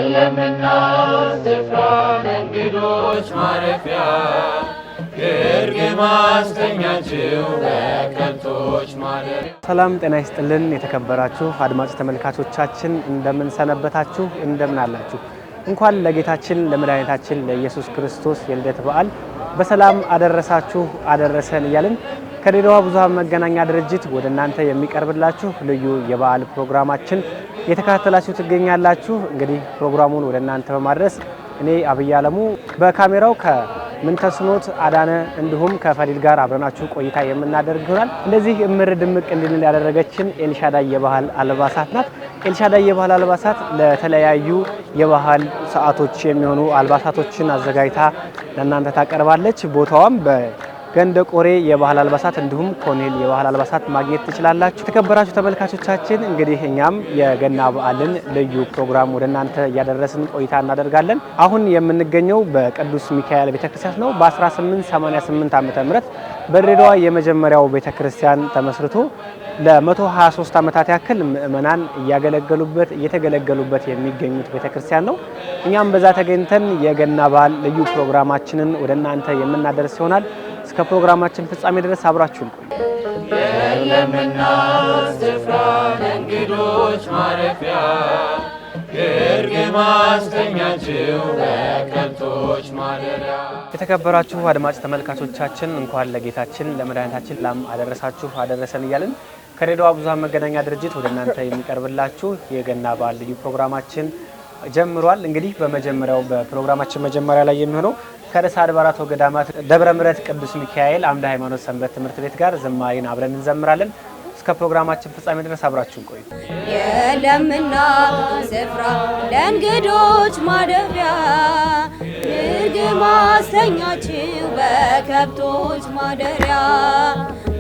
የለምና ስፍራ ለእንግዶች ማረፊያ ግርግም አስተኛችሁ በከብቶች ማደሪያ። ሰላም ጤና ይስጥልን የተከበራችሁ አድማጭ ተመልካቾቻችን እንደምን ሰነበታችሁ? እንደምን አላችሁ? እንኳን ለጌታችን ለመድኃኒታችን ለኢየሱስ ክርስቶስ የልደት በዓል በሰላም አደረሳችሁ አደረሰን እያልን ከድሬዳዋ ብዙኃን መገናኛ ድርጅት ወደ እናንተ የሚቀርብላችሁ ልዩ የበዓል ፕሮግራማችን የተከታተላችሁ ትገኛላችሁ። እንግዲህ ፕሮግራሙን ወደ እናንተ በማድረስ እኔ አብይ አለሙ በካሜራው ከምንተስኖት አዳነ እንዲሁም ከፈሊል ጋር አብረናችሁ ቆይታ የምናደርግ ይሆናል። እንደዚህ እምር ድምቅ እንድንል ያደረገችን ኤልሻዳይ የባህል አልባሳት ናት። ኤልሻዳይ የባህል አልባሳት ለተለያዩ የባህል ሰዓቶች የሚሆኑ አልባሳቶችን አዘጋጅታ ለእናንተ ታቀርባለች። ቦታዋም በገንደ ቆሬ የባህል አልባሳት እንዲሁም ኮኔል የባህል አልባሳት ማግኘት ትችላላችሁ። የተከበራችሁ ተመልካቾቻችን እንግዲህ እኛም የገና በዓልን ልዩ ፕሮግራም ወደ እናንተ እያደረስን ቆይታ እናደርጋለን። አሁን የምንገኘው በቅዱስ ሚካኤል ቤተክርስቲያን ነው። በ1888 ዓ.ም በድሬዳዋ የመጀመሪያው ቤተክርስቲያን ተመስርቶ ለ123 ዓመታት ያክል ምእመናን እየተገለገሉበት የሚገኙት ቤተክርስቲያን ነው። እኛም በዛ ተገኝተን የገና በዓል ልዩ ፕሮግራማችንን ወደ እናንተ የምናደርስ ይሆናል። እስከ ፕሮግራማችን ፍጻሜ ድረስ አብራችሁን ቆዩ። የለምና ስፍራ ለእንግዶች ማረፊያ ግርግም አስተኛችሁ በከብቶች ማደሪያ። የተከበራችሁ አድማጭ ተመልካቾቻችን እንኳን ለጌታችን ለመድኃኒታችን ላም አደረሳችሁ አደረሰን እያልን ከድሬዳዋ ብዙኃን መገናኛ ድርጅት ወደ እናንተ የሚቀርብላችሁ የገና በዓል ልዩ ፕሮግራማችን ጀምሯል። እንግዲህ በፕሮግራማችን መጀመሪያ ላይ የሚሆነው ከርዕሰ አድባራት ወገዳማት ደብረ ምሕረት ቅዱስ ሚካኤል አምደ ሃይማኖት ሰንበት ትምህርት ቤት ጋር ዝማሬን አብረን እንዘምራለን። እስከ ፕሮግራማችን ፍጻሜ ድረስ አብራችሁን ቆዩ። የለምና ስፍራ ለእንግዶች ማረፊያ ግርግም አስተኛችሁ በከብቶች ማደሪያ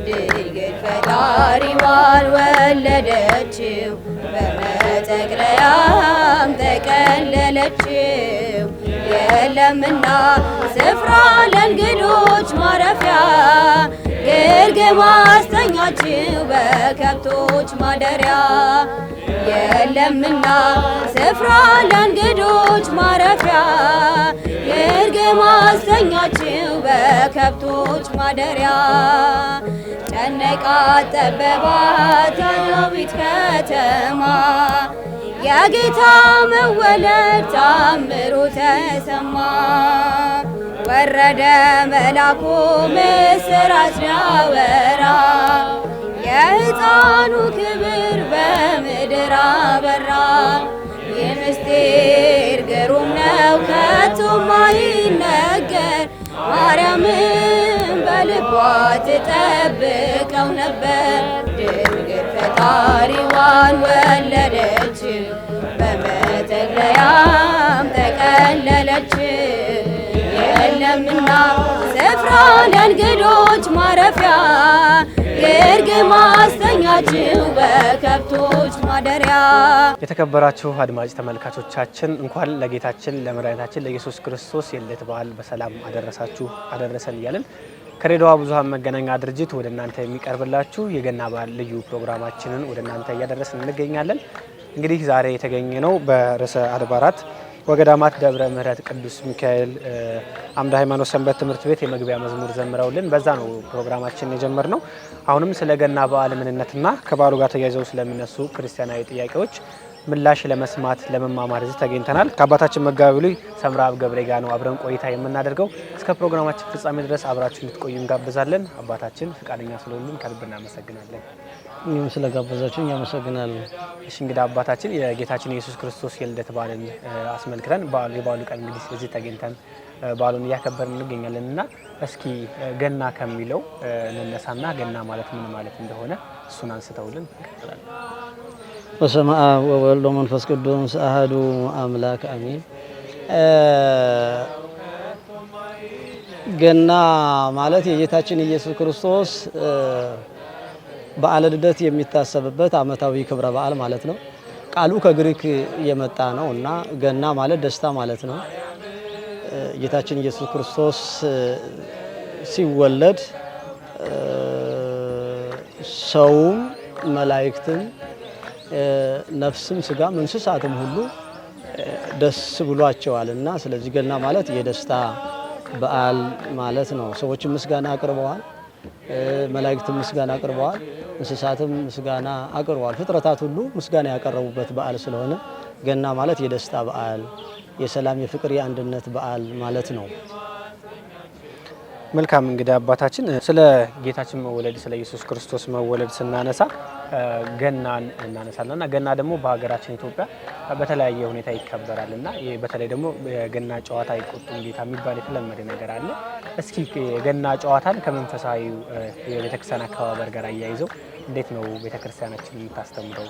ድንግል ፈጣሪዋን ወለደችው በመጠቅለያም ተቀለለችው። የለምና ስፍራ ለእንግዶች ማረፊያ ግርግም አስተኛችሁ በከብቶች ማደሪያ የለምና ስፍራ ለእንግዶች ማረፊያ ግርግም አስተኛችሁ በከብቶች ማደሪያ ጨነቃት ጠበባት ያለዊት ከተማ የጌታ መወለድ ታምሩ ተሰማ። ወረደ መላኩ ምስራች ሊያወራ የሕፃኑ ክብር በምድር አበራ። የምስጢር ግሩም ነው ከቶም አይነገር ማርያምን በልቧ ትጠብቀው ነበር። ድንግል ፈጣሪዋን ወለደች በመጠቅለያም ተቀለለች። የለምና ስፍራ ለእንግዶች ማረፊያ ግርግም አስተኛችሁ በከብቶች ማደሪያ። የተከበራችሁ አድማጭ ተመልካቾቻችን እንኳን ለጌታችን ለመድኃኒታችን ለኢየሱስ ክርስቶስ የልደት በዓል በሰላም አደረሳችሁ አደረሰን እያልን ከድሬዳዋ ብዙኃን መገናኛ ድርጅት ወደ እናንተ የሚቀርብላችሁ የገና በዓል ልዩ ፕሮግራማችንን ወደ እናንተ እያደረስን እንገኛለን። እንግዲህ ዛሬ የተገኘነው በርዕሰ አድባራት ወገዳማት ደብረ ምሕረት ቅዱስ ሚካኤል አምደ ሃይማኖት ሰንበት ትምህርት ቤት የመግቢያ መዝሙር ዘምረውልን በዛ ነው ፕሮግራማችን የጀመርነው። አሁንም ስለ ገና በዓል ምንነትና ከበዓሉ ጋር ተያይዘው ስለሚነሱ ክርስቲያናዊ ጥያቄዎች ምላሽ ለመስማት ለመማማር እዚህ ተገኝተናል። ከአባታችን መጋቢ ብሉይ ሰምረአብ ገብሬ ጋር ነው አብረን ቆይታ የምናደርገው። እስከ ፕሮግራማችን ፍጻሜ ድረስ አብራችሁ እንድትቆዩ እንጋብዛለን። አባታችን ፈቃደኛ ስለሆኑልን ከልብ እናመሰግናለን። እኛም ስለጋበዛችሁኝ አመሰግናለሁ። እሺ እንግዲህ አባታችን የጌታችን ኢየሱስ ክርስቶስ የልደት በዓልን አስመልክተን የበዓሉ ቀን እንግዲህ እዚህ ተገኝተን በዓሉን እያከበርን እንገኛለን እና እስኪ ገና ከሚለው እንነሳና ገና ማለት ምን ማለት እንደሆነ እሱን አንስተውልን እንቀጥላለን። በስመ አብ ወወልድ ወመንፈስ ቅዱስ አሐዱ አምላክ አሜን። ገና ማለት የጌታችን ኢየሱስ ክርስቶስ በዓለ ልደት የሚታሰብበት ዓመታዊ ክብረ በዓል ማለት ነው። ቃሉ ከግሪክ የመጣ ነው እና ገና ማለት ደስታ ማለት ነው። ጌታችን ኢየሱስ ክርስቶስ ሲወለድ ሰውም መላእክትም ነፍስም ስጋም እንስሳትም ሁሉ ደስ ብሏቸዋልና ስለዚህ ገና ማለት የደስታ በዓል ማለት ነው። ሰዎችም ምስጋና አቅርበዋል፣ መላእክትም ምስጋና አቅርበዋል፣ እንስሳትም ምስጋና አቅርበዋል። ፍጥረታት ሁሉ ምስጋና ያቀረቡበት በዓል ስለሆነ ገና ማለት የደስታ በዓል፣ የሰላም፣ የፍቅር፣ የአንድነት በዓል ማለት ነው። መልካም እንግዲህ አባታችን ስለ ጌታችን መወለድ ስለ ኢየሱስ ክርስቶስ መወለድ ስናነሳ ገናን እናነሳለን እና ገና ደግሞ በሀገራችን ኢትዮጵያ በተለያየ ሁኔታ ይከበራል እና በተለይ ደግሞ የገና ጨዋታ አይቆጡም ጌታ የሚባል የተለመደ ነገር አለ። እስኪ የገና ጨዋታን ከመንፈሳዊ የቤተክርስቲያን አከባበር ጋር አያይዘው እንዴት ነው ቤተክርስቲያናችን የምታስተምረው?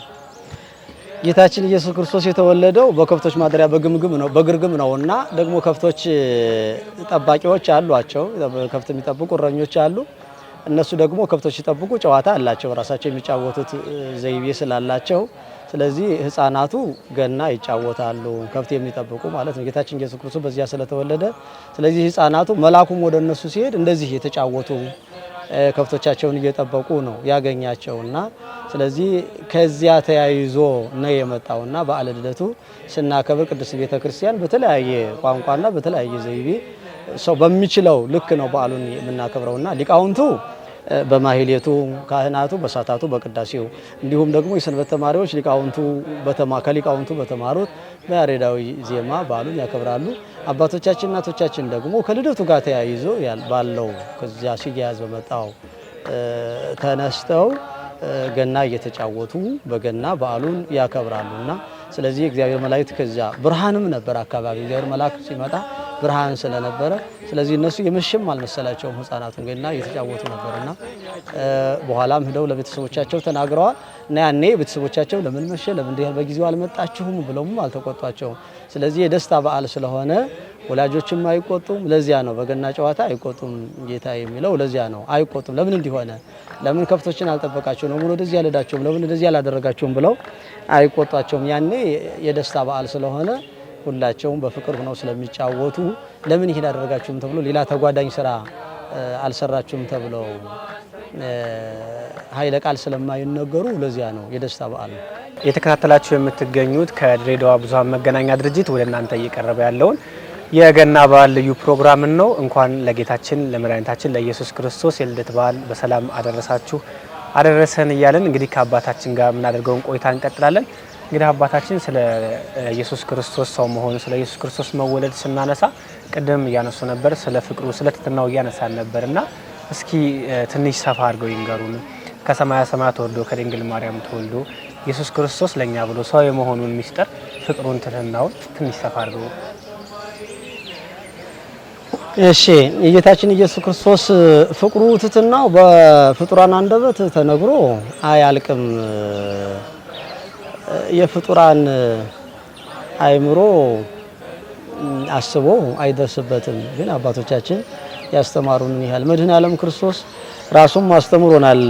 ጌታችን ኢየሱስ ክርስቶስ የተወለደው በከብቶች ማደሪያ በግርግም ነውና ደግሞ ከብቶች ጠባቂዎች አሏቸው። ከብት የሚጠብቁ እረኞች አሉ። እነሱ ደግሞ ከብቶች ሲጠብቁ ጨዋታ አላቸው፣ ራሳቸው የሚጫወቱት ዘይቤ ስላላቸው። ስለዚህ ህፃናቱ ገና ይጫወታሉ፣ ከብት የሚጠብቁ ማለት ነው። ጌታችን ኢየሱስ ክርስቶስ በዚያ ስለተወለደ ስለዚህ ህፃናቱ መልአኩም ወደ እነሱ ሲሄድ እንደዚህ የተጫወቱ ከብቶቻቸውን እየጠበቁ ነው ያገኛቸውና ስለዚህ ከዚያ ተያይዞ ነው የመጣውና በዓለ ልደቱ ስናከብር ቅድስት ቤተክርስቲያን በተለያየ ቋንቋና በተለያየ ዘይቤ ሰው በሚችለው ልክ ነው በዓሉን የምናከብረውና ሊቃውንቱ በማህሌቱ፣ ካህናቱ በሳታቱ በቅዳሴው እንዲሁም ደግሞ የሰንበት ተማሪዎች ከሊቃውንቱ በተማሩት በያሬዳዊ ዜማ በዓሉን ያከብራሉ። አባቶቻችን እናቶቻችን ደግሞ ከልደቱ ጋር ተያይዞ ባለው ከዚያ ሲያያዝ በመጣው ተነስተው ገና እየተጫወቱ በገና በዓሉን ያከብራሉና ስለዚህ እግዚአብሔር መላእክት ከዚያ ብርሃንም ነበር አካባቢ እግዚአብሔር መልአክ ሲመጣ ብርሃን ስለነበረ ስለዚህ እነሱ የመሸም አልመሰላቸውም ህፃናቱን ገና እየተጫወቱ ነበርና በኋላም ሄደው ለቤተሰቦቻቸው ተናግረዋል እና ያኔ ቤተሰቦቻቸው ለምን መሸ ለምን በጊዜው አልመጣችሁም ብለውም አልተቆጧቸውም። ስለዚህ የደስታ በዓል ስለሆነ ወላጆችም አይቆጡም። ለዚያ ነው በገና ጨዋታ አይቆጡም ጌታ የሚለው ለዚያ ነው። አይቆጡም ለምን እንዲሆነ ለምን ከብቶችን አልጠበቃቸውም ለምን ወደዚህ ያልሄዳቸውም ለምን እንደዚህ ያላደረጋቸውም ብለው አይቆጧቸውም። ያኔ የደስታ በዓል ስለሆነ ሁላቸውም በፍቅር ሆነው ስለሚጫወቱ ለምን ይሄን አደረጋችሁም ተብሎ ሌላ ተጓዳኝ ስራ አልሰራችሁም ተብለው ኃይለ ቃል ስለማይነገሩ ለዚያ ነው የደስታ በዓል ነው። የተከታተላችሁ የምትገኙት ከድሬዳዋ ብዙኃን መገናኛ ድርጅት ወደ እናንተ እየቀረበ ያለውን የገና በዓል ልዩ ፕሮግራም ነው። እንኳን ለጌታችን ለመድኃኒታችን ለኢየሱስ ክርስቶስ የልደት በዓል በሰላም አደረሳችሁ አደረሰን እያለን እንግዲህ ከአባታችን ጋር የምናደርገውን ቆይታ እንቀጥላለን። እንግዲህ አባታችን ስለ ኢየሱስ ክርስቶስ ሰው መሆኑ ስለ ኢየሱስ ክርስቶስ መወለድ ስናነሳ ቅድም እያነሱ ነበር፣ ስለ ፍቅሩ ስለ ትሕትናው እያነሳን ነበርና እስኪ ትንሽ ሰፋ አድርገው ይንገሩን። ከሰማያ ሰማያት ወርዶ ከድንግል ማርያም ተወልዶ ኢየሱስ ክርስቶስ ለኛ ብሎ ሰው የመሆኑን ሚስጥር ፍቅሩን፣ ትሕትናውን ትንሽ ሰፋ አድርገው። እሺ የጌታችን ኢየሱስ ክርስቶስ ፍቅሩ፣ ትሕትናው በፍጡራን አንደበት ተነግሮ አያልቅም። የፍጡራን አእምሮ አስቦ አይደርስበትም። ግን አባቶቻችን ያስተማሩን ያህል መድኃኔ ዓለም ክርስቶስ ራሱም አስተምሮናል።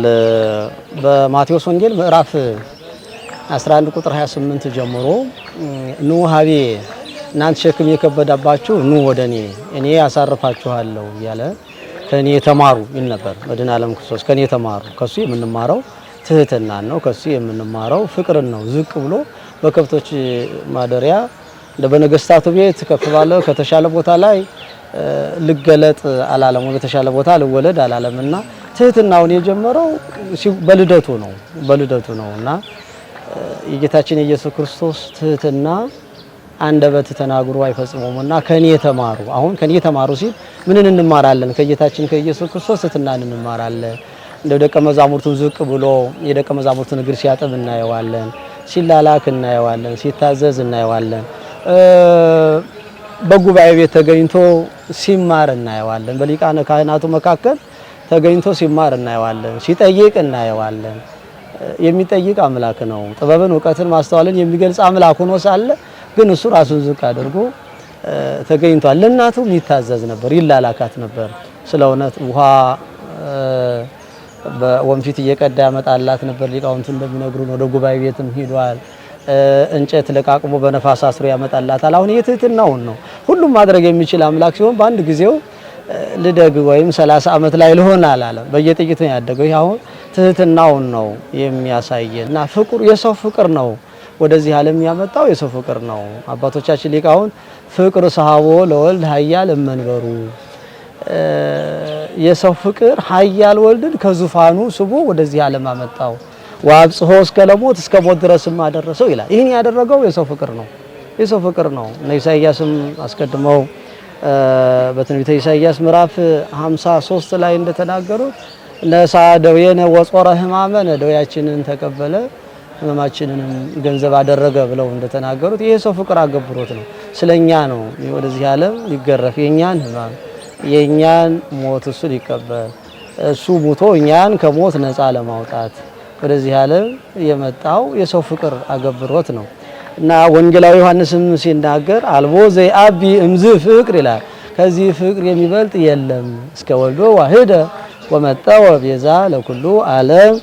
በማቴዎስ ወንጌል ምዕራፍ 11 ቁጥር 28 ጀምሮ ኑ ሀቤ እናንተ ሸክም የከበዳባችሁ ኑ ወደኔ እኔ ያሳርፋችኋለሁ እያለ ከኔ ተማሩ ይል ነበር። መድኃኔ ዓለም ክርስቶስ ከኔ ተማሩ። ከሱ የምንማረው ትሕትና ነው። ከሱ የምንማረው ፍቅርን ነው። ዝቅ ብሎ በከብቶች ማደሪያ እንደ በነገስታቱ ቤት ከፍ ባለ ከተሻለ ቦታ ላይ ልገለጥ አላለም፣ በተሻለ ቦታ ልወለድ አላለምና ትሕትናውን የጀመረው በልደቱ ነውና የጌታችን የኢየሱስ ክርስቶስ ትሕትና አንደበት ተናግሮ አይፈጽመውምና ከኔ ተማሩ። አሁን ከኔ ተማሩ ሲል ምንን እንማራለን? ከጌታችን ከኢየሱስ ክርስቶስ ትሕትናን እንማራለን። እንደ ደቀ መዛሙርቱን ዝቅ ብሎ የደቀ መዛሙርቱን እግር ሲያጥብ እናየዋለን። ሲላላክ እናየዋለን። ሲታዘዝ እናየዋለን። በጉባኤ ቤት ተገኝቶ ሲማር እናየዋለን። በሊቃነ ካህናቱ መካከል ተገኝቶ ሲማር እናየዋለን። ሲጠይቅ እናየዋለን። የሚጠይቅ አምላክ ነው። ጥበብን፣ እውቀትን፣ ማስተዋልን የሚገልጽ አምላክ ሆኖ ሳለ ግን እሱ ራሱን ዝቅ አድርጎ ተገኝቷል። ለእናቱም ይታዘዝ ነበር፣ ይላላካት ነበር። ስለ እውነት ውሃ በወንፊት እየቀዳ ያመጣላት ነበር። ሊቃውንቱ እንደሚነግሩን ወደ ጉባኤ ቤትም ሂዷል። እንጨት ለቃቅሞ በነፋስ አስሮ ያመጣላታል። አሁን የትሕትናውን ነው። ሁሉም ማድረግ የሚችል አምላክ ሲሆን በአንድ ጊዜው ልደግ ወይም 30 ዓመት ላይ ልሆን አላለም። በየጥቂቱ ያደገው። ይሄ አሁን ትሕትናውን ነው የሚያሳየን እና ፍቅሩ የሰው ፍቅር ነው። ወደዚህ ዓለም ያመጣው የሰው ፍቅር ነው። አባቶቻችን ሊቃውንት ፍቅር ሰሃቦ ለወልድ ኃያል እመንበሩ የሰው ፍቅር ኃያል ወልድን ከዙፋኑ ስቦ ወደዚህ ዓለም አመጣው። ወአብጽሖ እስከ ለሞት እስከ ሞት ድረስም አደረሰው ይላል። ይህን ያደረገው የሰው ፍቅር ነው። የሰው ፍቅር ነው። ኢሳይያስም አስቀድመው በትንቢተ ኢሳይያስ ምዕራፍ 53 ላይ እንደተናገሩት ነሳ ደዌነ ወጾረ ሕማመነ ደዌያችንን ተቀበለ ሕመማችንንም ገንዘብ አደረገ ብለው እንደተናገሩት ይሄ ሰው ፍቅር አገብሮት ነው። ስለኛ ነው ወደዚህ ዓለም ሊገረፍ የኛን ሕማም የኛን ሞት እሱ ሊቀበል እሱ ሙቶ እኛን ከሞት ነፃ ለማውጣት ወደዚህ ዓለም የመጣው የሰው ፍቅር አገብሮት ነው። እና ወንጌላዊ ዮሐንስም ሲናገር አልቦ ዘይአቢ እምዝ ፍቅር ይላል። ከዚህ ፍቅር የሚበልጥ የለም እስከ ወልዶ ዋህደ ወመጣው ቤዛ ለኩሉ ዓለም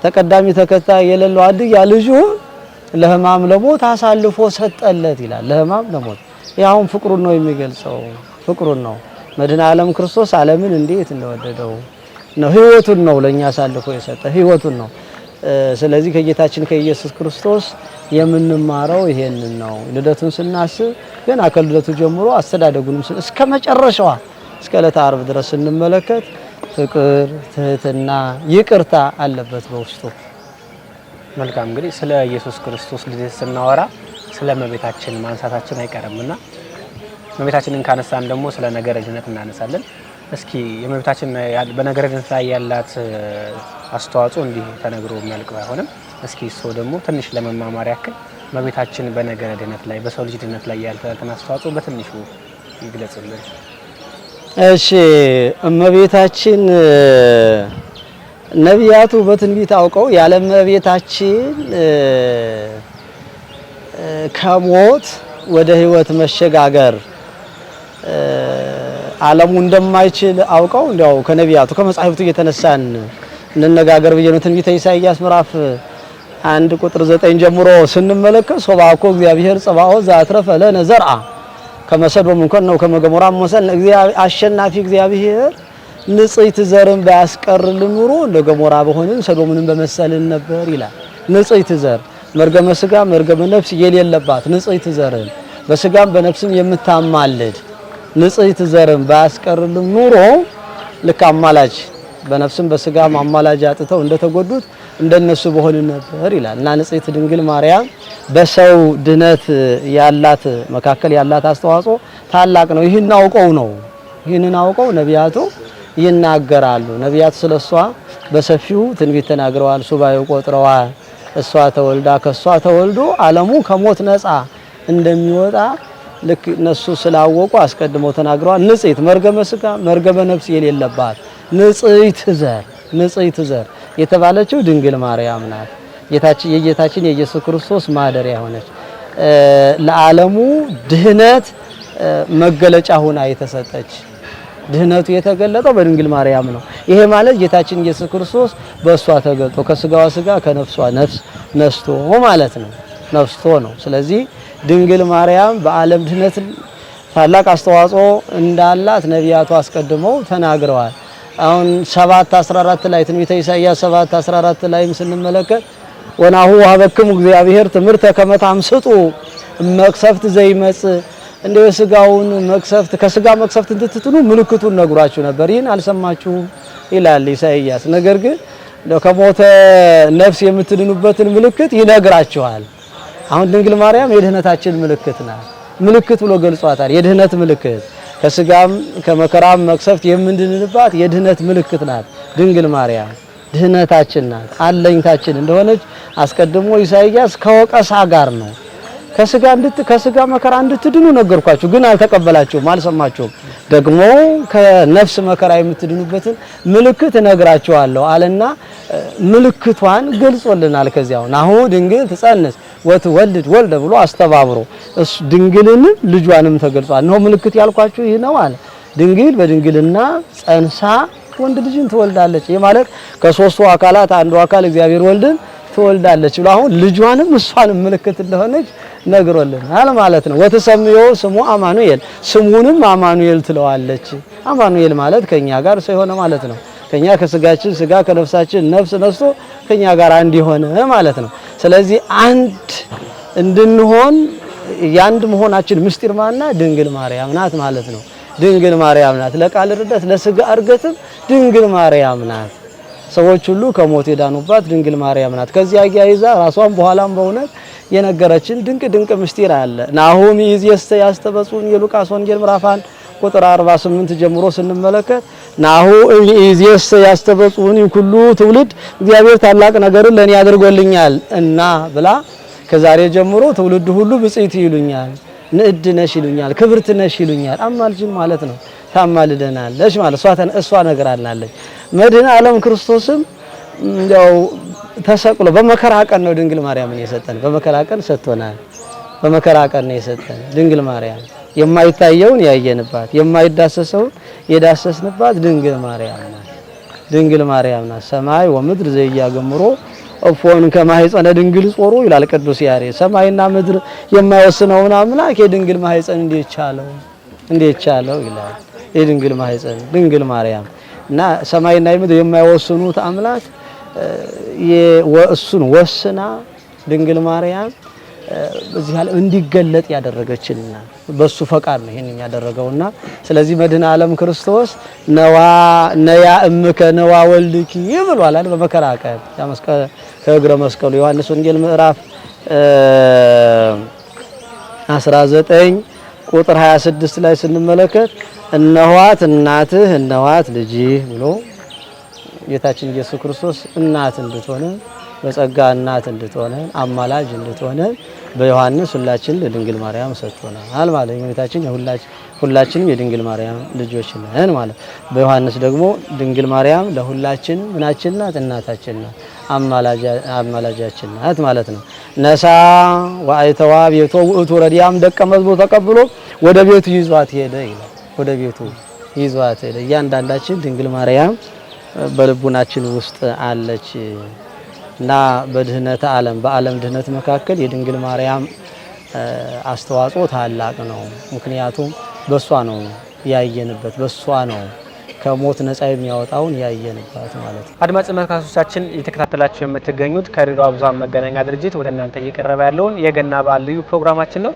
ተቀዳሚ ተከታይ የሌለው አንድያ ልጁ ለሕማም ለሞት አሳልፎ ሰጠለት ይላል። ለሕማም ለሞት ያውን ፍቅሩን ነው የሚገልጸው። ፍቅሩን ነው መድኃኔ ዓለም ክርስቶስ ዓለምን እንዴት እንደወደደው ነው። ሕይወቱን ነው ለኛ አሳልፎ የሰጠ ሕይወቱን ነው። ስለዚህ ከጌታችን ከኢየሱስ ክርስቶስ የምንማረው ይሄንን ነው። ልደቱን ስናስብ ገና ከልደቱ ጀምሮ አስተዳደጉንም እስከ መጨረሻዋ እስከ ዕለተ ዓርብ ድረስ ስንመለከት ፍቅር፣ ትህትና፣ ይቅርታ አለበት በውስጡ። መልካም እንግዲህ ስለ ኢየሱስ ክርስቶስ ልደት ስናወራ ስለ እመቤታችን ማንሳታችን አይቀርምና እመቤታችንን ካነሳን ደግሞ ስለ ነገረ ድነት እናነሳለን። እስኪ የእመቤታችን በነገረ ድነት ላይ ያላት አስተዋጽኦ እንዲህ ተነግሮ የሚያልቅ ባይሆንም እስኪ እሱ ደግሞ ትንሽ ለመማማር ያክል እመቤታችን በነገረ ድነት ላይ በሰው ልጅ ድነት ላይ ያላትን አስተዋጽኦ በትንሹ ይግለጽልን። እሺ እመቤታችን ነቢያቱ በትንቢት አውቀው ያለ እመቤታችን ከሞት ወደ ሕይወት መሸጋገር ዓለሙ እንደማይችል አውቀው እንዲያው ከነቢያቱ ከመጻሕፍቱ እየተነሳን እንነጋገር ብዬ ነው። ትንቢተ ኢሳይያስ ምዕራፍ 1 ቁጥር 9 ጀምሮ ስንመለከት ሶባኮ እግዚአብሔር ጸባኦት ዘአትረፈ ለነ ዘርአ ከመሰዶም እንኳን ነው ከመገሞራ መሰል አሸናፊ እግዚአብሔር ንጽሕት ዘርን ባያስቀርልን ኑሮ እንደ ገሞራ በሆንን ሰዶምንም በመሰልን ነበር ይላል። ንጽሕት ዘር መርገመ ስጋ መርገመ ነፍስ የሌለባት ንጽሕት ዘርን በስጋም በነፍስም የምታማልድ ንጽሕት ዘርን ባያስቀርልን ኑሮ ልክ አማላጅ በነፍስም በስጋም አማላጅ አጥተው እንደተጎዱት እንደነሱ በሆንን ነበር ይላል እና ንጽሕት ድንግል ማርያም በሰው ድነት ያላት መካከል ያላት አስተዋጽኦ ታላቅ ነው። ይህንን አውቀው ነቢያቱ ይናገራሉ። ነቢያቱ ስለሷ በሰፊው ትንቢት ተናግረዋል። ሱባኤ ቆጥረዋል። እሷ ተወልዳ ከሷ ተወልዶ ዓለሙ ከሞት ነፃ እንደሚወጣ ልክ እነሱ ስላወቁ አስቀድመው ተናግረዋል። ንጽሕት መርገመ ስጋ መርገመ ነፍስ የሌለባት ንጽሕት ዘር የተባለችው ድንግል ማርያም ናት። የጌታችን የኢየሱስ ክርስቶስ ማደሪያ ሆነች። ለዓለሙ ድህነት መገለጫ ሆና የተሰጠች ድህነቱ የተገለጠው በድንግል ማርያም ነው። ይሄ ማለት ጌታችን ኢየሱስ ክርስቶስ በእሷ ተገልጦ ከስጋዋ ስጋ ከነፍሷ ነፍስ ነስቶ ማለት ነው። ነስቶ ነው። ስለዚህ ድንግል ማርያም በዓለም ድህነት ታላቅ አስተዋጽኦ እንዳላት ነቢያቱ አስቀድመው ተናግረዋል። አሁን 7:14 ላይ ትንቢተ ኢሳይያስ 7:14 ላይም ስንመለከት ወናሁ ወሀበክሙ እግዚአብሔር ትምህርተ ከመ ታምስጡ መቅሰፍት ዘይመጽእ እንደ ስጋውን መቅሰፍት ከስጋ መቅሰፍት እንድትትኑ ምልክቱን ነግሯችሁ ነበር፣ ይህን አልሰማችሁም ይላል ኢሳይያስ። ነገር ግን ከሞተ ነፍስ የምትድኑበትን ምልክት ይነግራችኋል። አሁን ድንግል ማርያም የድህነታችን ምልክት ናት። ምልክት ብሎ ገልጿታል። የድህነት ምልክት ከስጋም ከመከራም መቅሰፍት የምንድንባት የድህነት ምልክት ናት ድንግል ማርያም። ድህነታችን ናት፣ አለኝታችን እንደሆነች አስቀድሞ ኢሳይያስ ከወቀሳ ጋር ነው። ከስጋ መከራ እንድትድኑ ነገርኳችሁ፣ ግን አልተቀበላችሁም፣ አልሰማችሁም። ደግሞ ከነፍስ መከራ የምትድኑበትን ምልክት እነግራችኋለሁ አለና ምልክቷን ገልጾልናል። ከዚያው ናሁ ድንግል ትጸንስ ወትወልድ ወልደ ብሎ አስተባብሮ እሱ ድንግልን ልጇንም ተገልጿል። ነው ምልክት ያልኳችሁ ይህ ነው አለ። ድንግል በድንግልና ጸንሳ ወንድ ልጅን ትወልዳለች። ይህ ማለት ከሶስቱ አካላት አንዱ አካል እግዚአብሔር ወልድን ትወልዳለች ብሎ አሁን ልጇንም እሷንም ምልክት እንደሆነች ነግሮልናል ማለት ነው። ወተሰምዮ ስሙ አማኑኤል ስሙንም አማኑኤል ትለዋለች። አማኑኤል ማለት ከኛ ጋር ሰው የሆነ ማለት ነው። ከኛ ከስጋችን ስጋ ከነፍሳችን ነፍስ ነስቶ ከኛ ጋር አንድ የሆነ ማለት ነው። ስለዚህ አንድ እንድንሆን ያንድ መሆናችን ምስጢር ማና ድንግል ማርያም ናት ማለት ነው። ድንግል ማርያም ናት ለቃል ርደት ለስጋ እርገትም ድንግል ማርያም ናት። ሰዎች ሁሉ ከሞት የዳኑባት ድንግል ማርያም ናት። ከዚያ ያይዛ ራሷን በኋላም በእውነት የነገረችን ድንቅ ምስጢር አለ። ናሆም ይእዜሰ ያስተበጹን የሉቃስ ወንጌል ምዕራፍ 1 ቁጥር 48 ጀምሮ ስንመለከት ናሁ ይእዜሰ ያስተበጹን ኩሉ ትውልድ እግዚአብሔር ታላቅ ነገርን ለኔ አድርጎልኛል እና ብላ ከዛሬ ጀምሮ ትውልድ ሁሉ ብጽዕት ይሉኛል፣ ንዕድ ነሽ ይሉኛል፣ ክብርት ነሽ ይሉኛል። አማልጅን ማለት ነው። ታማልደናለች ማለት እሷ ነገር አልናለች። መድኃኔ ዓለም ክርስቶስም እንደው ተሰቅሎ በመከራ ቀን ነው ድንግል ማርያምን የሰጠን። በመከራ ቀን ሰጥቶናል። በመከራ ቀን ነው የሰጠን ድንግል ማርያም። የማይታየውን ያየንባት የማይዳሰሰውን የዳሰስንባት ድንግል ማርያም ናት። ድንግል ማርያም ናት። ሰማይ ወምድር ዘያገምሮ እፎን ከማህፀነ ድንግል ጾሩ ይላል ቅዱስ ያሬድ። ሰማይና ምድር የማይወስነውን አምላክ የድንግል ማህፀን እንዴት ቻለው ይላል። የድንግል ማህፀን ድንግል ማርያም እና ሰማይና ምድር የማይወስኑት አምላክ እሱን ወስና ድንግል ማርያም በዚህ ዓለም እንዲገለጥ ያደረገችልና በሱ ፈቃድ ነው ይሄን ያደረገውና ስለዚህ መድኃኔ ዓለም ክርስቶስ ነያ እምከ ነዋ ወልድኪ ይብሏል አይደል? በመከራ ቀን ከእግረ መስቀሉ ዮሐንስ ወንጌል ምዕራፍ 19 ቁጥር 26 ላይ ስንመለከት እነኋት እናትህ እነኋት ልጅህ ብሎ ጌታችን ኢየሱስ ክርስቶስ እናት እንድትሆነ በጸጋ እናት እንድትሆነ አማላጅ እንድትሆነ በዮሐንስ ሁላችን ለድንግል ማርያም ሰጥቶናል ማለት ነው። ጌታችን ሁላችንም የድንግል ማርያም ልጆች ነን ማለት። በዮሐንስ ደግሞ ድንግል ማርያም ለሁላችን ምናችን ናት? እናታችን ናት፣ አማላጃችን ናት ማለት ነው። ነሳ ወአይተዋ ቤቶ ውእቱ ረዲያም ደቀ መዝሙር ተቀብሎ ወደ ቤቱ ይዟት ሄደ ይላል። ወደ ቤቱ ይዟት ሄደ። እያንዳንዳችን ድንግል ማርያም በልቡናችን ውስጥ አለች እና በድህነት ዓለም በዓለም ድህነት መካከል የድንግል ማርያም አስተዋጽኦ ታላቅ ነው። ምክንያቱም በሷ ነው ያየንበት፣ በሷ ነው ከሞት ነፃ የሚያወጣውን ያየንበት ማለት ነው። አድማጭ ተመልካቾቻችን እየተከታተላችሁ የምትገኙት ከድሬዳዋ ብዙኃን መገናኛ ድርጅት ወደ እናንተ እየቀረበ ያለውን የገና በዓል ልዩ ፕሮግራማችን ነው።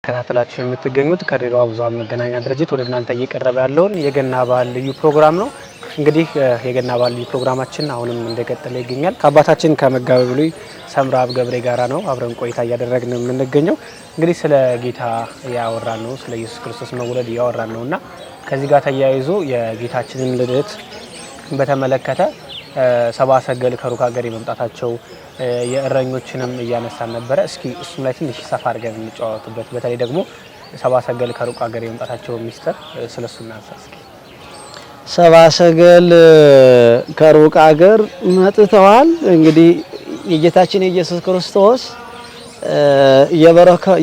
ተከታተላችሁ የምትገኙት ከድሬዳዋ ብዙኃን መገናኛ ድርጅት ወደ እናንተ እየቀረበ ያለውን የገና በዓል ልዩ ፕሮግራም ነው። እንግዲህ የገና በዓል ልዩ ፕሮግራማችን አሁንም እንደቀጠለ ይገኛል። ከአባታችን ከመጋቤ ብሉይ ሰምረአብ ገብሬ ጋራ ነው አብረን ቆይታ እያደረግን የምንገኘው። እንግዲህ ስለ ጌታ ያወራን ነው፣ ስለ ኢየሱስ ክርስቶስ መወለድ ያወራን ነውና ከዚህ ጋር ተያይዞ የጌታችንን ልደት በተመለከተ ሰብአ ሰገል ከሩቅ ሀገር የመምጣታቸው የእረኞችንም እያነሳን ነበረ። እስኪ እሱም ላይ ትንሽ ሰፋ አድርገን እንጫወትበት። በተለይ ደግሞ ሰብአ ሰገል ከሩቅ ሀገር የመምጣታቸው ሚስጥር ስለሱ እናንሳ እስኪ። ሰብአ ሰገል ከሩቅ ሀገር መጥተዋል። እንግዲህ የጌታችን የኢየሱስ ክርስቶስ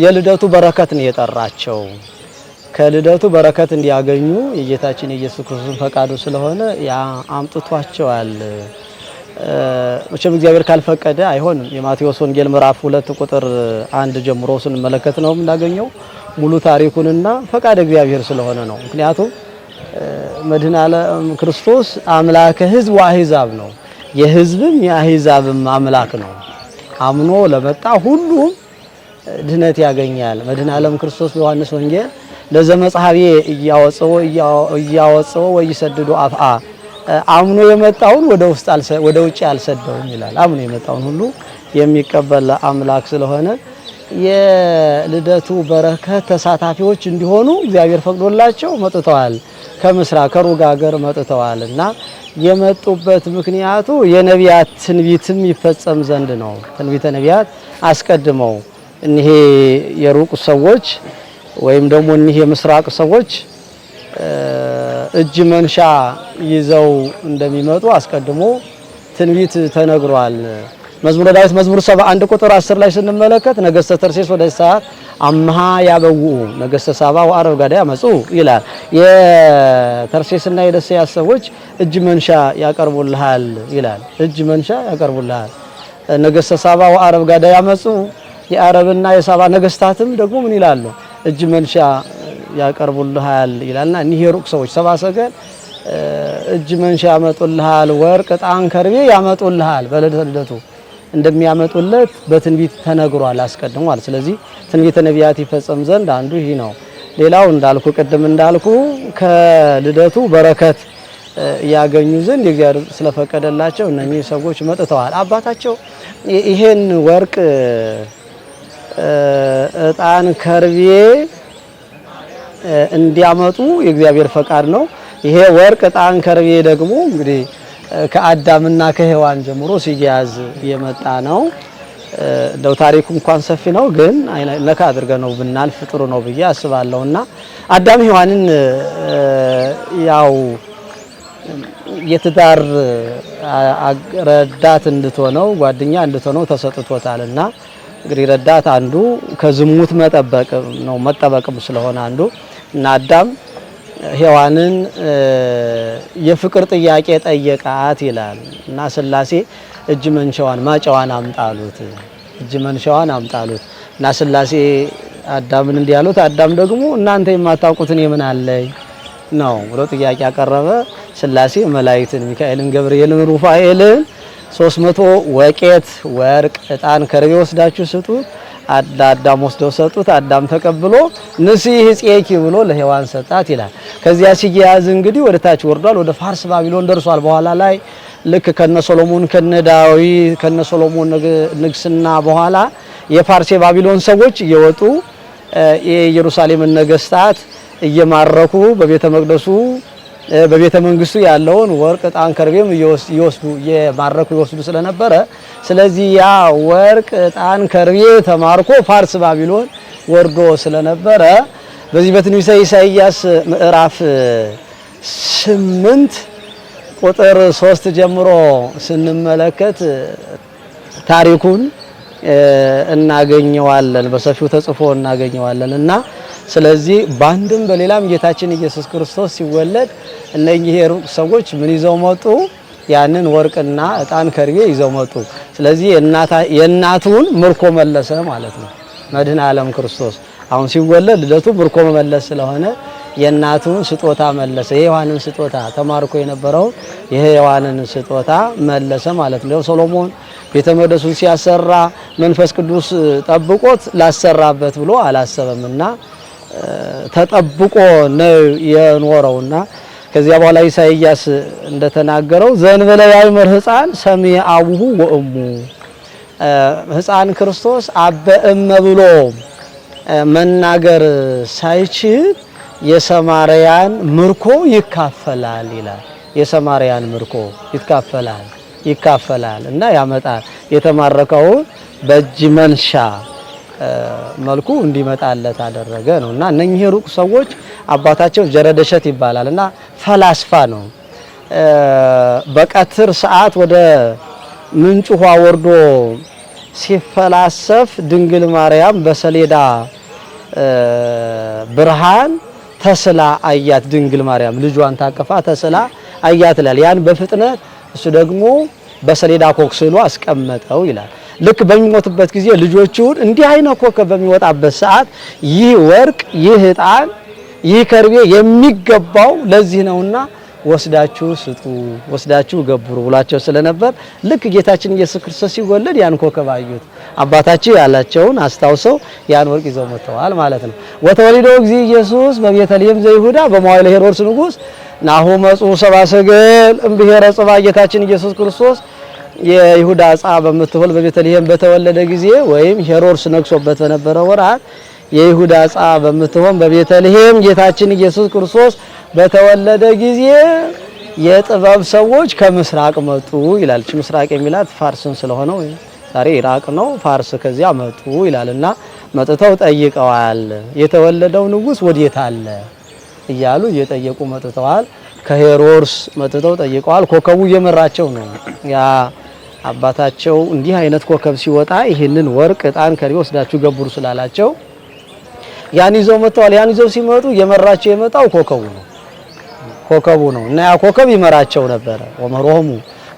የልደቱ በረከት ነው የጠራቸው። ከልደቱ በረከት እንዲያገኙ የጌታችን የኢየሱስ ክርስቶስ ፈቃዱ ስለሆነ ያ አምጥቷቸዋል። መቼም እግዚአብሔር ካልፈቀደ አይሆንም። የማቴዎስ ወንጌል ምዕራፍ 2 ቁጥር 1 ጀምሮ ስንመለከት ነው የምናገኘው ሙሉ ታሪኩንና ፈቃድ እግዚአብሔር ስለሆነ ነው። ምክንያቱም መድኃኔ ዓለም ክርስቶስ አምላከ ሕዝብ ወአሕዛብ ነው። የሕዝብም የአሕዛብም አምላክ ነው። አምኖ ለመጣ ሁሉም ድህነት ያገኛል። መድኃኔ ዓለም ክርስቶስ በዮሐንስ ወንጌል ለዘመጽሐቤ እያወጽኦ ወይሰድዶ አፍአ አምኖ የመጣውን ወደ ውጭ አልሰደውም ይላል። አምኖ የመጣውን ሁሉ የሚቀበል አምላክ ስለሆነ የልደቱ በረከት ተሳታፊዎች እንዲሆኑ እግዚአብሔር ፈቅዶላቸው መጥተዋል። ከምስራቅ ከሩቅ ሀገር መጥተዋል እና የመጡበት ምክንያቱ የነቢያት ትንቢትም ይፈጸም ዘንድ ነው። ትንቢተ ነቢያት አስቀድመው እኒሄ የሩቅ ሰዎች ወይም ደግሞ እኒህ የምስራቅ ሰዎች እጅ መንሻ ይዘው እንደሚመጡ አስቀድሞ ትንቢት ተነግሯል። መዝሙረ ዳዊት መዝሙር 71 ቁጥር 10 ላይ ስንመለከት ነገሥተ ተርሴስ ወደ ሰዓት አምሃ ያበውኡ ነገሥተ ሳባ ወአረብ ጋዳ ያመጹ ይላል። የተርሴስና የደሴያ ሰዎች እጅ መንሻ ያቀርቡልሃል ይላል። እጅ መንሻ ያቀርቡልሃል። ነገሥተ ሳባ ወአረብ ጋዳ ያመጹ የአረብና የሳባ ነገስታትም ደግሞ ምን ይላሉ? እጅ መንሻ ያቀርቡልሃል ይላልና እኒህ የሩቅ ሰዎች ሰብአ ሰገል እጅ መንሻ ያመጡልሃል፣ ወርቅ፣ ዕጣን፣ ከርቤ ያመጡልሃል። በልደቱ እንደሚያመጡለት በትንቢት ተነግሯል አስቀድሟል። ስለዚህ ትንቢተ ነቢያት ይፈጸም ዘንድ አንዱ ይህ ነው። ሌላው እንዳልኩ ቅድም እንዳልኩ ከልደቱ በረከት ያገኙ ዘንድ እግዚአብሔር ስለፈቀደላቸው እነኚህ ሰዎች መጥተዋል። አባታቸው ይሄን ወርቅ፣ ዕጣን፣ ከርቤ እንዲያመጡ የእግዚአብሔር ፈቃድ ነው። ይሄ ወርቅ፣ ዕጣን፣ ከርቤ ደግሞ እንግዲህ ከአዳምና ከሔዋን ጀምሮ ሲያዝ የመጣ ነው። እንደው ታሪኩ እንኳን ሰፊ ነው፣ ግን ነካ አድርገ ነው ብናልፍ ጥሩ ነው ብዬ አስባለሁና አዳም ሔዋንን ያው የትዳር ረዳት እንድትሆነው ጓደኛ እንድትሆነው ተሰጥቶታልና እንግዲህ ረዳት አንዱ ከዝሙት መጠበቅ ነው፣ መጠበቅም ስለሆነ አንዱ እና አዳም ሔዋንን የፍቅር ጥያቄ ጠየቃት ይላል እና ሥላሴ እጅ መንሻዋን ማጫዋን አምጣሉት፣ እጅ መንሻዋን አምጣሉት እና ሥላሴ አዳምን እንዲህ ያሉት፣ አዳም ደግሞ እናንተ የማታውቁትን የምን አለኝ ነው ብሎ ጥያቄ ያቀረበ። ሥላሴ መላእክትን ሚካኤልን፣ ገብርኤልን፣ ሩፋኤልን 300 ወቄት ወርቅ፣ ዕጣን፣ ከርቤ ወስዳችሁ ስጡት። አዳም ወስደው ሰጡት። አዳም ተቀብሎ ንስሕ ፄኪ ብሎ ለሔዋን ሰጣት ይላል። ከዚያ ሲያያዝ እንግዲህ ወደ ታች ወርዷል፣ ወደ ፋርስ ባቢሎን ደርሷል። በኋላ ላይ ልክ ከነ ሶሎሞን ከነ ዳዊት ከነ ሶሎሞን ንግስና በኋላ የፋርስ የባቢሎን ሰዎች እየወጡ የኢየሩሳሌምን ነገስታት እየማረኩ በቤተ መቅደሱ በቤተ መንግስቱ ያለውን ወርቅ፣ ዕጣን፣ ከርቤም እየወስዱ የማረኩ ይወስዱ ስለነበረ ስለዚህ ያ ወርቅ፣ ዕጣን፣ ከርቤ ተማርኮ ፋርስ ባቢሎን ወርዶ ስለነበረ በዚህ በትንቢተ ኢሳይያስ ምዕራፍ 8 ቁጥር 3 ጀምሮ ስንመለከት ታሪኩን እናገኘዋለን፣ በሰፊው ተጽፎ እናገኘዋለን እና ስለዚህ በአንድም በሌላም ጌታችን ኢየሱስ ክርስቶስ ሲወለድ እነኚህ የሩቅ ሰዎች ምን ይዘው መጡ? ያንን ወርቅና ዕጣን ከርቤ ይዘው መጡ። ስለዚህ የእናቱን ምርኮ መለሰ ማለት ነው። መድኃኔ ዓለም ክርስቶስ አሁን ሲወለድ ልደቱ ምርኮ መመለስ ስለሆነ የእናቱን ስጦታ መለሰ። የሔዋንን ስጦታ ተማርኮ የነበረው የሔዋንን ስጦታ መለሰ ማለት ነው። ሶሎሞን ቤተ መቅደሱን ሲያሰራ መንፈስ ቅዱስ ጠብቆት ላሰራበት ብሎ አላሰበምና ተጠብቆ ነው የኖረውና ከዚያ በኋላ ኢሳይያስ እንደተናገረው ዘንበለ ያይመር ሕፃን ሰሚዐ አቡሁ ወእሙ ሕፃን ክርስቶስ አበ እመ ብሎ መናገር ሳይችል የሰማርያን ምርኮ ይካፈላል ይላል። የሰማርያን ምርኮ ይካፈላል እና ያመጣል። የተማረከውን በእጅ መንሻ መልኩ እንዲመጣለት አደረገ ነውና እነኚህ ሩቅ ሰዎች አባታቸው ጀረደሸት ይባላል እና ፈላስፋ ነው። በቀትር ሰዓት ወደ ምንጭ ውሃ ወርዶ ሲፈላሰፍ ድንግል ማርያም በሰሌዳ ብርሃን ተስላ አያት። ድንግል ማርያም ልጇን ታቀፋ ተስላ አያት ይላል። ያን በፍጥነት እሱ ደግሞ በሰሌዳ ኮክስሎ አስቀመጠው ይላል። ልክ በሚሞትበት ጊዜ ልጆቹን እንዲህ አይነት ኮከብ በሚወጣበት ሰዓት ይህ ወርቅ፣ ይህ ዕጣን፣ ይህ ከርቤ የሚገባው ለዚህ ነውና ወስዳችሁ ስጡ፣ ወስዳችሁ ገብሩ ብሏቸው ስለነበር ልክ ጌታችን ኢየሱስ ክርስቶስ ሲወለድ ያን ኮከብ አዩት። አባታቸው ያላቸውን አስታውሰው ያን ወርቅ ይዘው መጥተዋል ማለት ነው። ወተወሊዶ እግዚእ ኢየሱስ በቤተልሔም ዘይሁዳ በመዋዕለ ሄሮድስ ንጉሥ ናሁ መጽኡ ሰብአ ሰገል እምብሔረ ጽብዓ ጌታችን ኢየሱስ ክርስቶስ የይሁዳ ዕፃ በምትሆን በቤተልሔም በተወለደ ጊዜ ወይም ሄሮድስ ነግሶበት በነበረ ወራት የይሁዳ ዕፃ በምትሆን በቤተልሔም ጌታችን ኢየሱስ ክርስቶስ በተወለደ ጊዜ የጥበብ ሰዎች ከምስራቅ መጡ ይላል። ምስራቅ የሚላት ፋርስን ስለሆነ ዛሬ ኢራቅ ነው። ፋርስ ከዚያ መጡ ይላልና መጥተው ጠይቀዋል። የተወለደው ንጉሥ ወዴት አለ እያሉ እየጠየቁ መጥተዋል። ከሄሮድስ መጥተው ጠይቀዋል። ኮከቡ እየመራቸው ነው። ያ አባታቸው እንዲህ አይነት ኮከብ ሲወጣ ይህንን ወርቅ፣ ዕጣን፣ ከርቤ ወስዳችሁ ገብሩ ስላላቸው ያን ይዘው መጥተዋል። ያን ይዘው ሲመጡ እየመራቸው የመጣው ኮከቡ ነው እና ያ ኮከብ ይመራቸው ነበረ። ወመሮሙ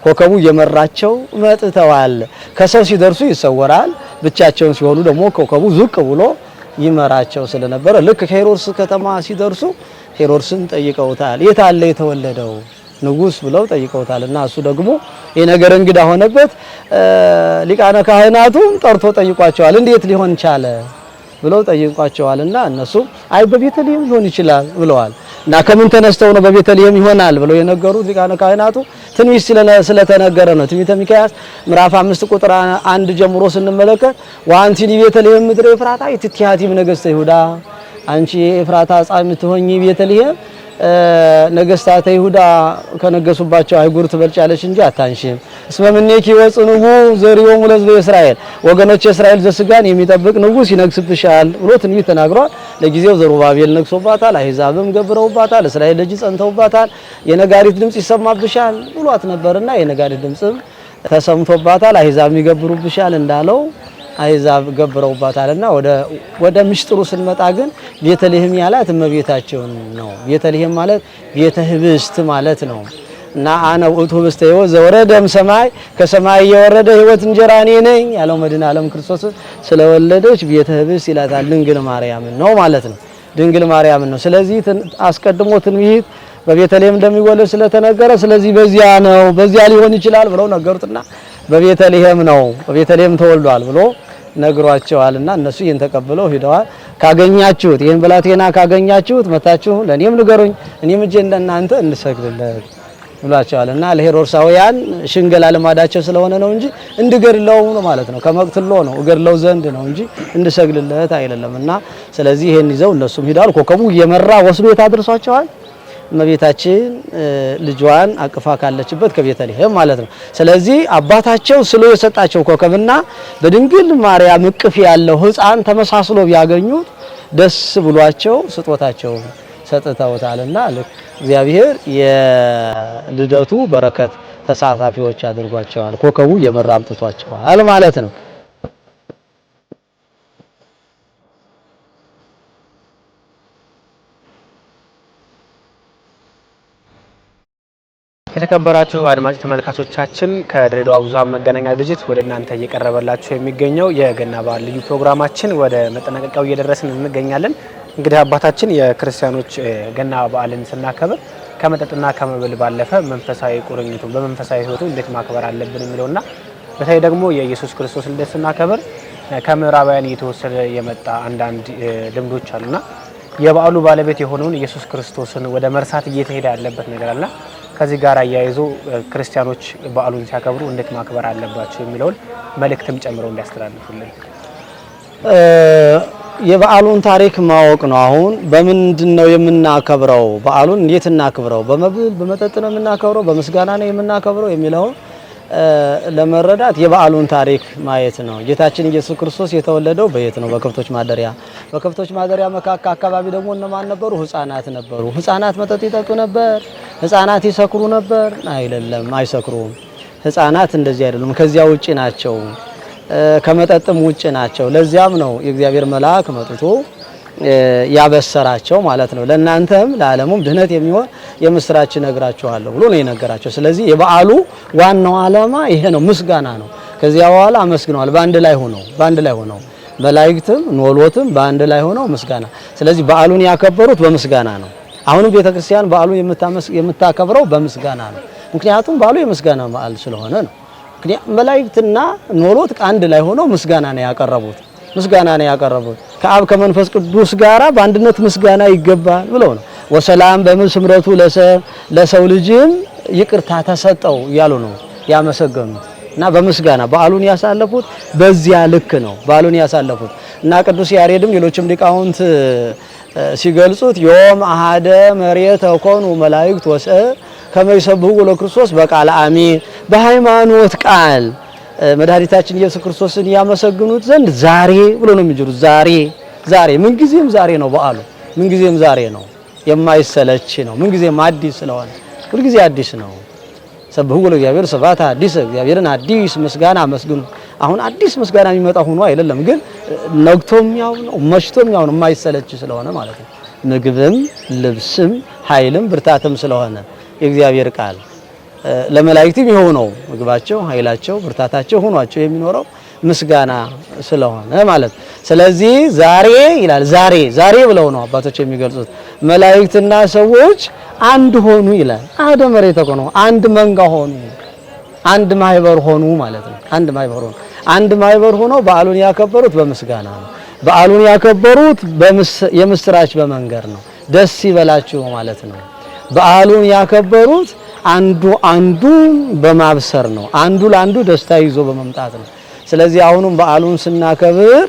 ኮከቡ እየመራቸው መጥተዋል። ከሰው ሲደርሱ ይሰወራል፣ ብቻቸውን ሲሆኑ ደግሞ ኮከቡ ዝቅ ብሎ ይመራቸው ስለነበረ ልክ ከሄሮድስ ከተማ ሲደርሱ ሄሮድስን ጠይቀውታል። የት አለ የተወለደው ንጉስ ብለው ጠይቀውታል። እና እሱ ደግሞ ይሄ ነገር እንግዳ ሆነበት። ሊቃነ ካህናቱም ጠርቶ ጠይቋቸዋል። እንዴት ሊሆን ቻለ ብለው ጠይቋቸዋልና እነሱ አይ በቤተልሔም ሊሆን ይችላል ብለዋል። እና ከምን ተነስተው ነው በቤተልሔም ይሆናል ብለው የነገሩት ሊቃነ ካህናቱ ትንቢት ስለተነገረ ነው። ትንቢተ ሚክያስ ምዕራፍ 5 ቁጥር 1 ጀምሮ ስንመለከት ወአንቲኒ ቤተልሔም ምድረ ኤፍራታ ኢትቲሃቲም ነገሥተ ይሁዳ፣ አንቺ የኤፍራታ ዕፃ የምትሆኚ ቤተልሔም ነገስታተ ይሁዳ ከነገሱባቸው አይጉር ትበልጫለሽ እንጂ አታንሺም። እስመ እምኔኪ ወጽንዑ ዘሪዮሙ ለሕዝበ እስራኤል፣ ወገኖች የእስራኤል ዘስጋን የሚጠብቅ ንጉስ ይነግስብሻል ብሎ ትንቢት ተናግሯል። ለጊዜው ዘሩባቤል ነግሶባታል፣ አሕዛብም ገብረውባታል፣ እስራኤል ልጅ ጸንተውባታል። የነጋሪት ድምጽ ይሰማብሻል ብሏት ነበርና የነጋሪት ድምጽም ተሰምቶባታል፣ አሕዛብ ይገብሩብሻል እንዳለው አሕዛብ ገብረውባታልና ወደ ምስጢሩ ስንመጣ ግን ቤተልሔም ያላት እመቤታቸውን ነው። ቤተልሔም ማለት ቤተ ህብስት ማለት ነው። እና አነ ውእቱ ህብስተ ሕይወት ዘወረደ እምሰማይ፣ ከሰማይ የወረደ ህይወት እንጀራ እኔ ነኝ ያለው መድኃኔ ዓለም ክርስቶስ ስለወለደች ቤተ ህብስት ይላታል። ድንግል ማርያምን ነው ማለት ነው። ድንግል ማርያምን ነው። ስለዚህ አስቀድሞ ትንቢት በቤተልሔም እንደሚወለድ ስለተነገረ ስለዚህ በዚያ ነው በዚያ ሊሆን ይችላል ብለው ነገሩትና በቤተልሔም ነው በቤተልሔም ተወልዷል ብሎ ነግሯቸዋልና እነሱ ይሄን ተቀብለው ሄደዋል። ካገኛችሁት ይሄን ብላቴና ካገኛችሁት መታችሁ ለኔም ንገሩኝ፣ እኔም እጄ እንደናንተ እንሰግድለት ብሏቸዋልና ለሄሮድሳውያን ሽንገላ ልማዳቸው ስለሆነ ነው እንጂ እንድገድለው ነው ማለት ነው። ከመቅትሎ ነው እገድለው ዘንድ ነው እንጂ እንድሰግድለት አይደለምና ስለዚህ ይሄን ይዘው እነሱም ሄደዋል። ኮከቡ እየመራ ወስዶ የታደርሷቸዋል። እመቤታችን ልጇን አቅፋ ካለችበት ከቤተልሔም ማለት ነው። ስለዚህ አባታቸው ስሎ የሰጣቸው ኮከብና በድንግል ማርያም እቅፍ ያለው ሕፃን ተመሳስሎ ቢያገኙት ደስ ብሏቸው ስጦታቸው ሰጥተውታልና እግዚአብሔር የልደቱ በረከት ተሳታፊዎች አድርጓቸዋል። ኮከቡ እየመራ አምጥቷቸዋል ማለት ነው። የተከበራችሁ አድማጭ ተመልካቾቻችን ከድሬዳዋ ብዙኃን መገናኛ ድርጅት ወደ እናንተ እየቀረበላችሁ የሚገኘው የገና በዓል ልዩ ፕሮግራማችን ወደ መጠናቀቂያው እየደረስን እንገኛለን። እንግዲህ አባታችን የክርስቲያኖች ገና በዓልን ስናከብር ከመጠጥና ከመብል ባለፈ መንፈሳዊ ቁርኝቱ በመንፈሳዊ ሕይወቱ እንዴት ማክበር አለብን የሚለውና በተለይ ደግሞ የኢየሱስ ክርስቶስ ልደት ስናከብር ከምዕራባውያን እየተወሰደ የመጣ አንዳንድ ልምዶች አሉና የበዓሉ ባለቤት የሆነውን ኢየሱስ ክርስቶስን ወደ መርሳት እየተሄደ ያለበት ነገር አለና ከዚህ ጋር አያይዞ ክርስቲያኖች በዓሉን ሲያከብሩ እንዴት ማክበር አለባቸው የሚለውን መልእክትም ጨምረው እንዲያስተላልፉልን። የበዓሉን ታሪክ ማወቅ ነው። አሁን በምንድነው የምናከብረው? በዓሉን እንዴት እናክብረው? በመብል በመጠጥ ነው የምናከብረው? በምስጋና ነው የምናከብረው የሚለውን ለመረዳት የበዓሉን ታሪክ ማየት ነው። ጌታችን ኢየሱስ ክርስቶስ የተወለደው በየት ነው? በከብቶች ማደሪያ። በከብቶች ማደሪያ መካከል አካባቢ ደግሞ እነማን ነበሩ? ሕፃናት ነበሩ። ሕፃናት መጠጥ ይጠጡ ነበር? ሕፃናት ይሰክሩ ነበር? አይደለም፣ አይሰክሩም። ሕፃናት እንደዚህ አይደሉም። ከዚያ ውጪ ናቸው፣ ከመጠጥም ውጪ ናቸው። ለዚያም ነው የእግዚአብሔር መልአክ መጥቶ ያበሰራቸው ማለት ነው። ለእናንተም ለዓለሙም ድህነት የሚሆን የምስራች ነግራችኋለሁ ብሎ ነው የነገራቸው። ስለዚህ የበዓሉ ዋናው ዓላማ ይሄ ነው፣ ምስጋና ነው። ከዚያ በኋላ አመስግነዋል። በአንድ ላይ ሆነው መላእክትም ኖሎትም በአንድ ላይ ሆነው ምስጋና። ስለዚህ በዓሉን ያከበሩት በምስጋና ነው። አሁንም ቤተክርስቲያን በዓሉን የምታከብረው በምስጋና ነው። ምክንያቱም በዓሉ የምስጋና በዓል ስለሆነ ነው። መላእክትና ኖሎት አንድ ላይ ሆነው ምስጋና ነው ያቀረቡት። ከአብ ከመንፈስ ቅዱስ ጋራ በአንድነት ምስጋና ይገባል ብለው ነው። ወሰላም በምን ስምረቱ ለሰው ልጅም ይቅርታ ተሰጠው እያሉ ነው ያመሰገኑት። እና በምስጋና በዓሉን ያሳለፉት በዚያ ልክ ነው በዓሉን ያሳለፉት። እና ቅዱስ ያሬድም ሌሎችም ሊቃውንት ሲገልጹት ዮም አሃደ መሬት ኮኑ መላእክት ወሰብ ከመ ይሰብሑ ለክርስቶስ በቃለ አሜን፣ በሃይማኖት ቃል መድኃኒታችን ኢየሱስ ክርስቶስን ያመሰግኑት ዘንድ ዛሬ ብሎ ነው የሚጀሩት። ዛሬ ምንጊዜም ዛሬ ነው በዓሉ፣ ምንጊዜም ዛሬ ነው፣ የማይሰለች ነው። ምንጊዜም አዲስ ስለሆነ ሁልጊዜ አዲስ ነው። ሰብሑ ለእግዚአብሔር ስብሐት አዲስ፣ እግዚአብሔርን አዲስ ምስጋና አመስግኑ። አሁን አዲስ ምስጋና የሚመጣ ሆኖ አይደለም፣ ግን ነግቶም ያው ነው፣ መሽቶም ያው ነው፣ የማይሰለች ስለሆነ ማለት ነው። ምግብም ልብስም ኃይልም ብርታትም ስለሆነ የእግዚአብሔር ቃል ለመላእክትም ይኸው ነው፣ ምግባቸው ኃይላቸው ብርታታቸው ሆኗቸው የሚኖረው ምስጋና ስለሆነ ማለት። ስለዚህ ዛሬ ይላል ዛሬ ብለው ነው አባቶች የሚገልጹት። መላእክትና ሰዎች አንድ ሆኑ ይላል። አደ መሬት ሆኖ አንድ መንጋ ሆኑ፣ አንድ ማህበር ሆኑ ማለት ነው። አንድ ማህበር ሆኖ በዓሉን ያከበሩት በምስጋና ነው። በዓሉን ያከበሩት የምስራች በመንገር ነው። ደስ ይበላችሁ ማለት ነው። በዓሉን ያከበሩት አንዱ በማብሰር ነው። አንዱ ለአንዱ ደስታ ይዞ በመምጣት ነው። ስለዚህ አሁንም በዓሉን ስናከብር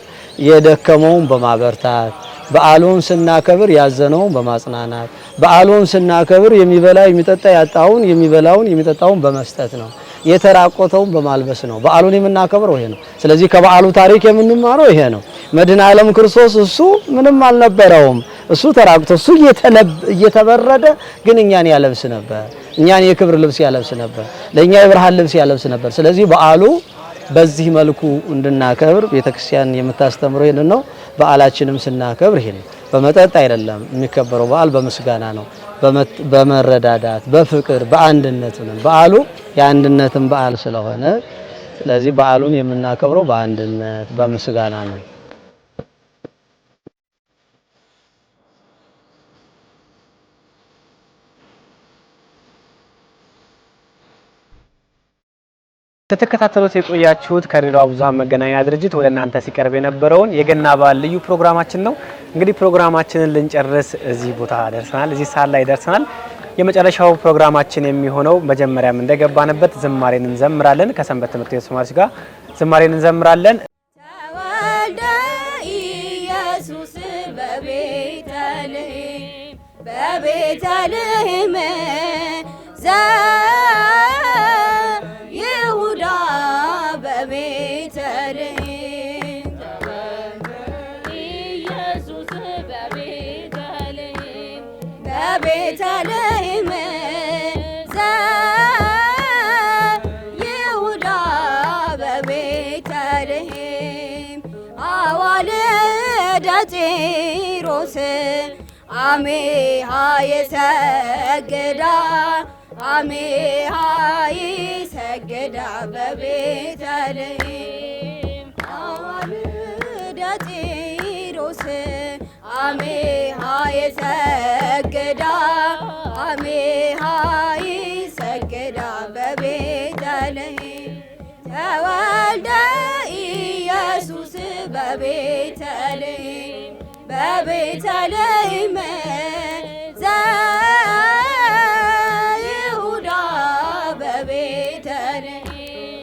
የደከመውን በማበርታት፣ በዓሉን ስናከብር ያዘነውን በማጽናናት፣ በዓሉን ስናከብር የሚበላ የሚጠጣ ያጣውን የሚበላውን የሚጠጣውን በመስጠት ነው። የተራቆተውን በማልበስ ነው። በዓሉን የምናከብረው ይሄ ነው። ስለዚህ ከበዓሉ ታሪክ የምንማረው ይሄ ነው። መድኃኔ ዓለም ክርስቶስ እሱ ምንም አልነበረውም። እሱ ተራቆተ፣ እሱ እየተበረደ ግን እኛን ያለብስ ነበር። እኛን የክብር ልብስ ያለብስ ነበር። ለኛ የብርሃን ልብስ ያለብስ ነበር። ስለዚህ በዓሉ በዚህ መልኩ እንድናከብር ቤተክርስቲያን የምታስተምረው ይሄን ነው። በዓላችንም ስናከብር ይሄን በመጠጥ አይደለም የሚከበረው። በዓል በምስጋና ነው፣ በመረዳዳት በፍቅር በአንድነት ነው። በዓሉ የአንድነትን በዓል ስለሆነ ስለዚህ በዓሉን የምናከብረው በአንድነት በምስጋና ነው። ተተከታተሉት የቆያችሁት ከሬዲዮ ብዙሃን መገናኛ ድርጅት ወደ እናንተ ሲቀርብ የነበረውን የገና በዓል ልዩ ፕሮግራማችን ነው። እንግዲህ ፕሮግራማችንን ልንጨርስ እዚህ ቦታ ደርሰናል። እዚህ ሰዓት ላይ ደርሰናል። የመጨረሻው ፕሮግራማችን የሚሆነው መጀመሪያም እንደገባንበት ዝማሬን እንዘምራለን። ከሰንበት ትምህርት ቤት ተማሪዎች ጋር ዝማሬን እንዘምራለን። ተወልደ ኢየሱስ በቤተልሔም ይሁዳ በቤተልሔም ኢየሱስ በቤተልሔም ይሁዳ በቤተልሔም አዋልደ ጢሮስ አሜሃ ይሰግዳ በቤተልሔም አዋልደ ጢሮስ አሜሃ ይሰግዳ በቤተልሔም ተወልደ ኢየሱስ በቤተልሔም